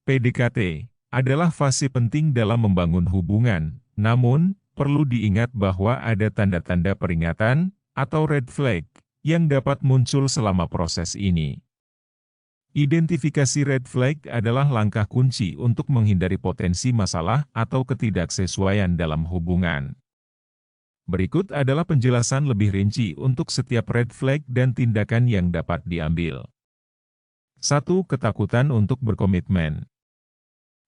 PDKT adalah fase penting dalam membangun hubungan, namun, perlu diingat bahwa ada tanda-tanda peringatan atau red flag yang dapat muncul selama proses ini. Identifikasi red flag adalah langkah kunci untuk menghindari potensi masalah atau ketidaksesuaian dalam hubungan. Berikut adalah penjelasan lebih rinci untuk setiap red flag dan tindakan yang dapat diambil. 1. Ketakutan untuk berkomitmen.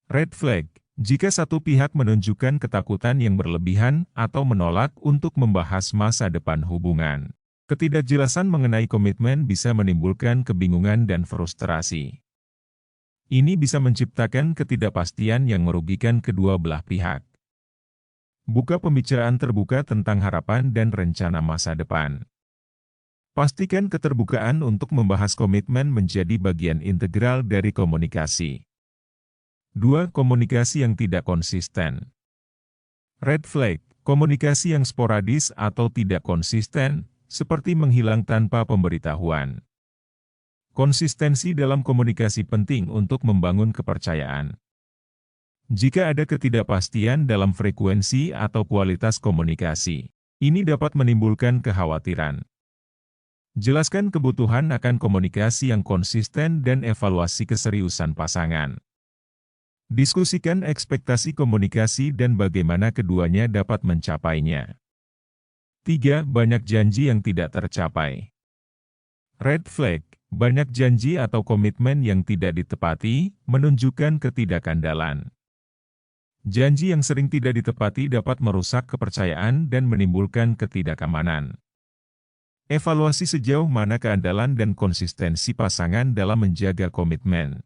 Red flag, jika satu pihak menunjukkan ketakutan yang berlebihan atau menolak untuk membahas masa depan hubungan. Ketidakjelasan mengenai komitmen bisa menimbulkan kebingungan dan frustrasi. Ini bisa menciptakan ketidakpastian yang merugikan kedua belah pihak. Buka pembicaraan terbuka tentang harapan dan rencana masa depan. Pastikan keterbukaan untuk membahas komitmen menjadi bagian integral dari komunikasi. 2. Komunikasi yang tidak konsisten. Red flag, komunikasi yang sporadis atau tidak konsisten, seperti menghilang tanpa pemberitahuan. Konsistensi dalam komunikasi penting untuk membangun kepercayaan. Jika ada ketidakpastian dalam frekuensi atau kualitas komunikasi, ini dapat menimbulkan kekhawatiran. Jelaskan kebutuhan akan komunikasi yang konsisten dan evaluasi keseriusan pasangan. Diskusikan ekspektasi komunikasi dan bagaimana keduanya dapat mencapainya. 3. Banyak janji yang tidak tercapai. Red flag, banyak janji atau komitmen yang tidak ditepati, menunjukkan ketidakandalan. Janji yang sering tidak ditepati dapat merusak kepercayaan dan menimbulkan ketidakamanan. Evaluasi sejauh mana keandalan dan konsistensi pasangan dalam menjaga komitmen.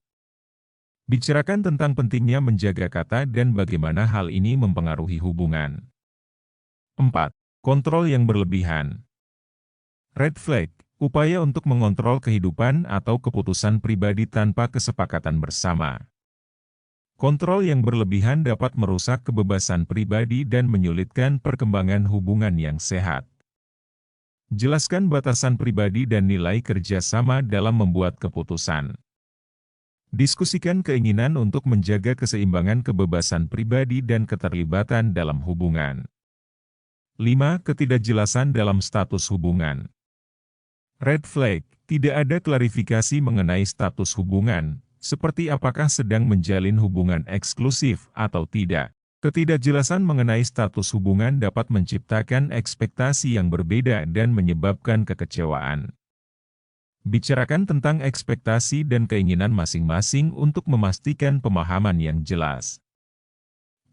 Bicarakan tentang pentingnya menjaga kata dan bagaimana hal ini mempengaruhi hubungan. 4. Kontrol yang berlebihan. Red flag, upaya untuk mengontrol kehidupan atau keputusan pribadi tanpa kesepakatan bersama. Kontrol yang berlebihan dapat merusak kebebasan pribadi dan menyulitkan perkembangan hubungan yang sehat. Jelaskan batasan pribadi dan nilai kerjasama dalam membuat keputusan. Diskusikan keinginan untuk menjaga keseimbangan kebebasan pribadi dan keterlibatan dalam hubungan. 5. Ketidakjelasan dalam status hubungan. Red flag, tidak ada klarifikasi mengenai status hubungan, seperti apakah sedang menjalin hubungan eksklusif atau tidak. Ketidakjelasan mengenai status hubungan dapat menciptakan ekspektasi yang berbeda dan menyebabkan kekecewaan. Bicarakan tentang ekspektasi dan keinginan masing-masing untuk memastikan pemahaman yang jelas.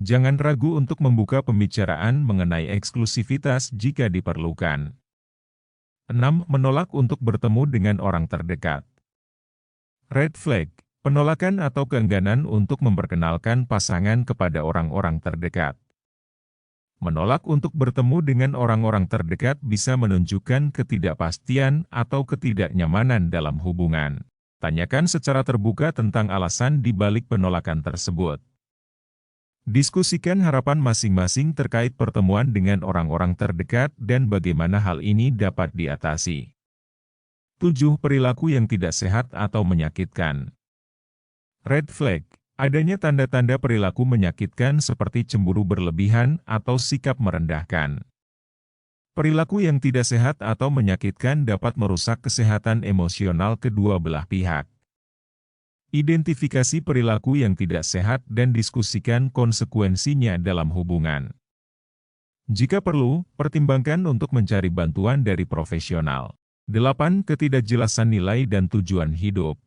Jangan ragu untuk membuka pembicaraan mengenai eksklusivitas jika diperlukan. 6. Menolak untuk bertemu dengan orang terdekat. Red flag, penolakan atau keengganan untuk memperkenalkan pasangan kepada orang-orang terdekat. Menolak untuk bertemu dengan orang-orang terdekat bisa menunjukkan ketidakpastian atau ketidaknyamanan dalam hubungan. Tanyakan secara terbuka tentang alasan di balik penolakan tersebut. Diskusikan harapan masing-masing terkait pertemuan dengan orang-orang terdekat dan bagaimana hal ini dapat diatasi. 7. Perilaku yang tidak sehat atau menyakitkan. Red flag, adanya tanda-tanda perilaku menyakitkan seperti cemburu berlebihan atau sikap merendahkan. Perilaku yang tidak sehat atau menyakitkan dapat merusak kesehatan emosional kedua belah pihak. Identifikasi perilaku yang tidak sehat dan diskusikan konsekuensinya dalam hubungan. Jika perlu, pertimbangkan untuk mencari bantuan dari profesional. 8. Ketidakjelasan nilai dan tujuan hidup.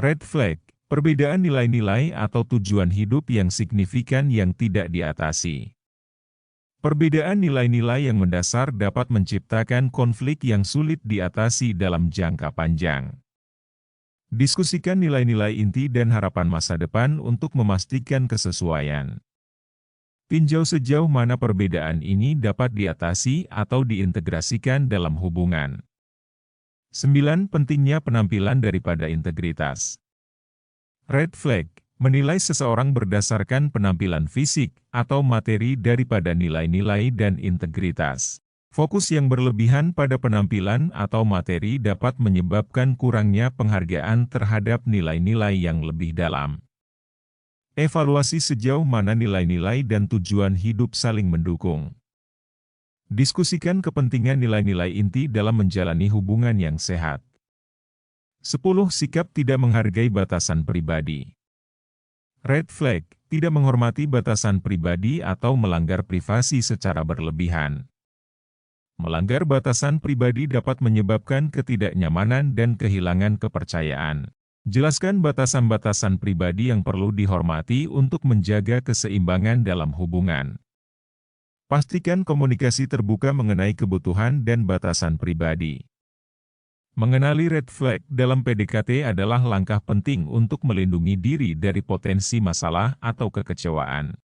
Red flag, perbedaan nilai-nilai atau tujuan hidup yang signifikan yang tidak diatasi. Perbedaan nilai-nilai yang mendasar dapat menciptakan konflik yang sulit diatasi dalam jangka panjang. Diskusikan nilai-nilai inti dan harapan masa depan untuk memastikan kesesuaian. Tinjau sejauh mana perbedaan ini dapat diatasi atau diintegrasikan dalam hubungan. 9. Pentingnya penampilan daripada integritas. Red flag, menilai seseorang berdasarkan penampilan fisik atau materi daripada nilai-nilai dan integritas. Fokus yang berlebihan pada penampilan atau materi dapat menyebabkan kurangnya penghargaan terhadap nilai-nilai yang lebih dalam. Evaluasi sejauh mana nilai-nilai dan tujuan hidup saling mendukung. Diskusikan kepentingan nilai-nilai inti dalam menjalani hubungan yang sehat. 10. Sikap tidak menghargai batasan pribadi. Red flag, tidak menghormati batasan pribadi atau melanggar privasi secara berlebihan. Melanggar batasan pribadi dapat menyebabkan ketidaknyamanan dan kehilangan kepercayaan. Jelaskan batasan-batasan pribadi yang perlu dihormati untuk menjaga keseimbangan dalam hubungan. Pastikan komunikasi terbuka mengenai kebutuhan dan batasan pribadi. Mengenali red flag dalam PDKT adalah langkah penting untuk melindungi diri dari potensi masalah atau kekecewaan.